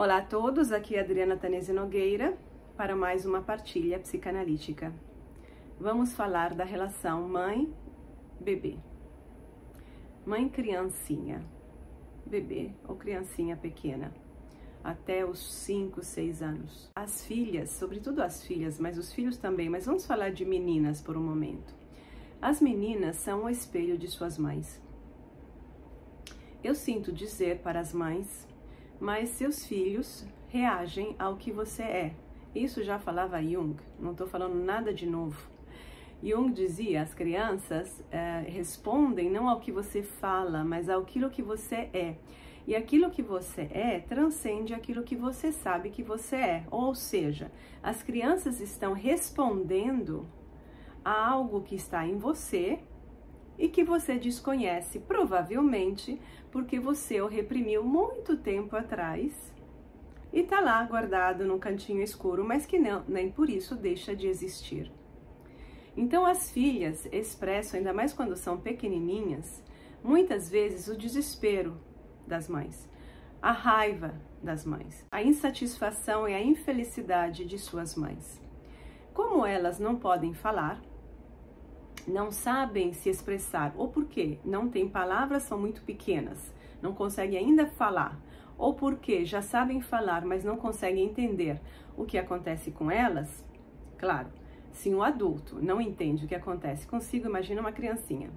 Olá a todos, aqui é Adriana Tanese Nogueira para mais uma partilha psicanalítica. Vamos falar da relação mãe-bebê. Mãe-criancinha, bebê ou criancinha pequena, até os 5, 6 anos. As filhas, sobretudo as filhas, mas os filhos também, mas vamos falar de meninas por um momento. As meninas são o espelho de suas mães. Eu sinto dizer para as mães, mas seus filhos reagem ao que você é. Isso já falava Jung, não estou falando nada de novo. Jung dizia, as crianças respondem não ao que você fala, mas àquilo que você é. E aquilo que você é transcende aquilo que você sabe que você é. Ou seja, as crianças estão respondendo a algo que está em você e que você desconhece, provavelmente porque você o reprimiu muito tempo atrás e está lá guardado num cantinho escuro, mas que não, nem por isso deixa de existir. Então as filhas expressam, ainda mais quando são pequenininhas, muitas vezes o desespero das mães, a raiva das mães, a insatisfação e a infelicidade de suas mães. Como elas não podem falar, não sabem se expressar, ou porque não têm palavras, são muito pequenas, não conseguem ainda falar, ou porque já sabem falar, mas não conseguem entender o que acontece com elas, claro, se um adulto não entende o que acontece consigo, imagina uma criancinha.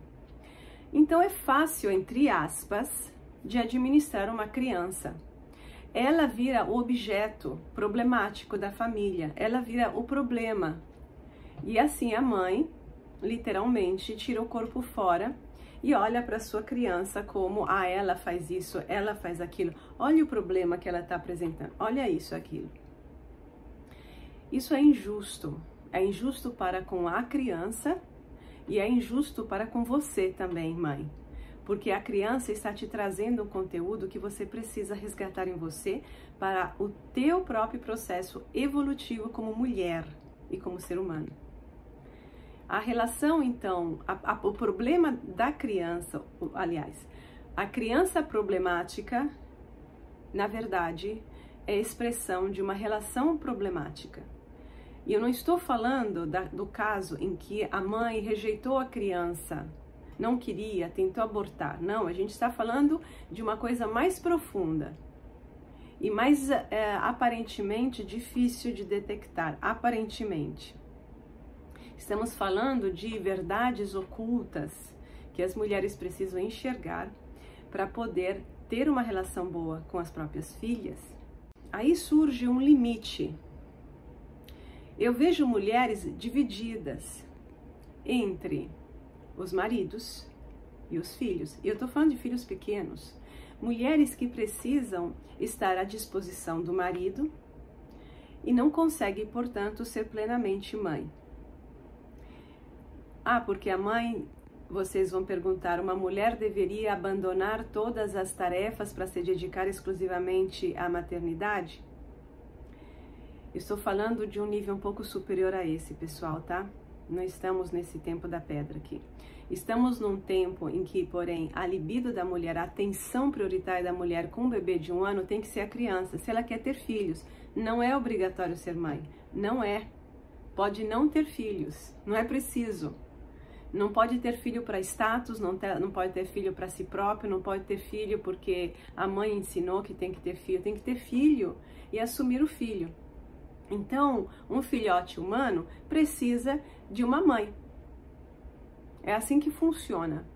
Então é fácil, entre aspas, de administrar uma criança. Ela vira o objeto problemático da família, ela vira o problema. E assim a mãe, literalmente, tira o corpo fora e olha para sua criança como, ela faz isso, ela faz aquilo, olha o problema que ela está apresentando, olha isso, aquilo. Isso é injusto para com a criança e é injusto para com você também, mãe, porque a criança está te trazendo um conteúdo que você precisa resgatar em você para o teu próprio processo evolutivo como mulher e como ser humano. A relação, então, o problema da criança, aliás, a criança problemática, na verdade, é a expressão de uma relação problemática. E eu não estou falando do caso em que a mãe rejeitou a criança, não queria, tentou abortar. Não, a gente está falando de uma coisa mais profunda e mais aparentemente difícil de detectar, aparentemente. Estamos falando de verdades ocultas que as mulheres precisam enxergar para poder ter uma relação boa com as próprias filhas. Aí surge um limite. Eu vejo mulheres divididas entre os maridos e os filhos. E eu estou falando de filhos pequenos. Mulheres que precisam estar à disposição do marido e não conseguem, portanto, ser plenamente mãe. Porque a mãe, vocês vão perguntar, uma mulher deveria abandonar todas as tarefas para se dedicar exclusivamente à maternidade? Estou falando de um nível um pouco superior a esse, pessoal, tá? Não estamos nesse tempo da pedra aqui. Estamos num tempo em que, porém, a libido da mulher, a atenção prioritária da mulher com um bebê de 1 ano tem que ser a criança. Se ela quer ter filhos, não é obrigatório ser mãe. Não é. Pode não ter filhos. Não é preciso. Não pode ter filho para status, não pode ter filho para si próprio, não pode ter filho porque a mãe ensinou que tem que ter filho. Tem que ter filho e assumir o filho. Então, um filhote humano precisa de uma mãe. É assim que funciona.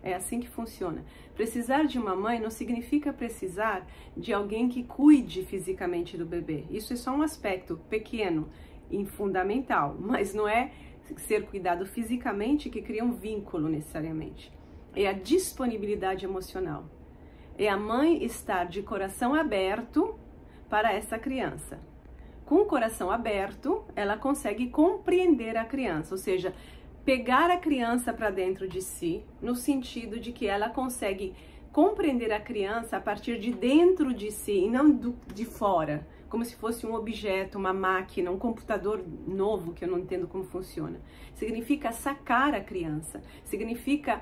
É assim que funciona. Precisar de uma mãe não significa precisar de alguém que cuide fisicamente do bebê. Isso é só um aspecto pequeno e fundamental, mas não é ser cuidado fisicamente que cria um vínculo necessariamente. É a disponibilidade emocional. É a mãe estar de coração aberto para essa criança. Com o coração aberto, ela consegue compreender a criança, ou seja, pegar a criança para dentro de si, no sentido de que ela consegue compreender a criança a partir de dentro de si e não de fora, como se fosse um objeto, uma máquina, um computador novo que eu não entendo como funciona. Significa sacar a criança, significa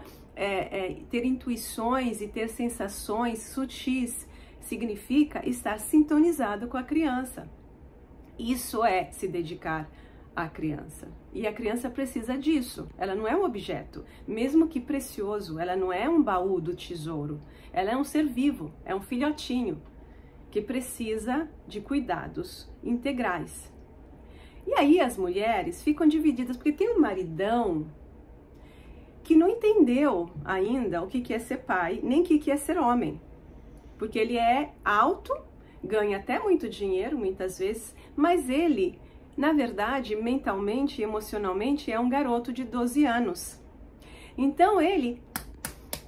ter intuições e ter sensações sutis, significa estar sintonizado com a criança. Isso é se dedicar à criança. E a criança precisa disso. Ela não é um objeto, mesmo que precioso, ela não é um baú do tesouro. Ela é um ser vivo, é um filhotinho que precisa de cuidados integrais. E aí as mulheres ficam divididas, porque tem um maridão que não entendeu ainda o que é ser pai, nem o que é ser homem. Porque ele é alto, ganha até muito dinheiro, muitas vezes, mas ele, na verdade, mentalmente e emocionalmente, é um garoto de 12 anos. Então ele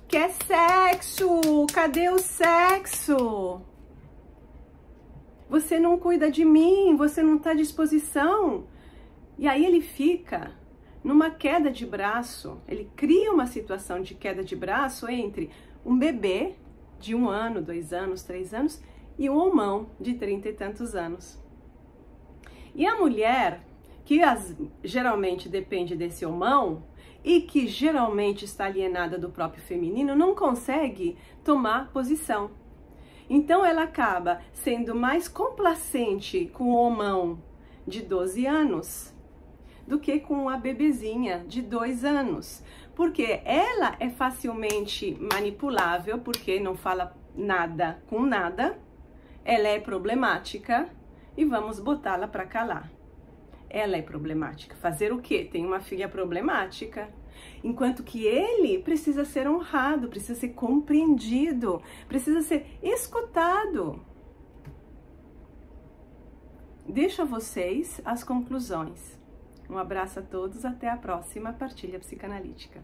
quer sexo! Cadê o sexo? Você não cuida de mim, você não está à disposição. E aí ele fica numa queda de braço, ele cria uma situação de queda de braço entre um bebê de 1 ano, 2 anos, 3 anos e um homão de 30 e tantos anos. E a mulher, que geralmente depende desse homão e que geralmente está alienada do próprio feminino, não consegue tomar posição. Então ela acaba sendo mais complacente com o homão de 12 anos do que com a bebezinha de 2 anos. Porque ela é facilmente manipulável, porque não fala nada com nada, ela é problemática e vamos botá-la para calar. Ela é problemática. Fazer o quê? Tem uma filha problemática. Enquanto que ele precisa ser honrado, precisa ser compreendido, precisa ser escutado. Deixo a vocês as conclusões. Um abraço a todos, até a próxima partilha psicanalítica.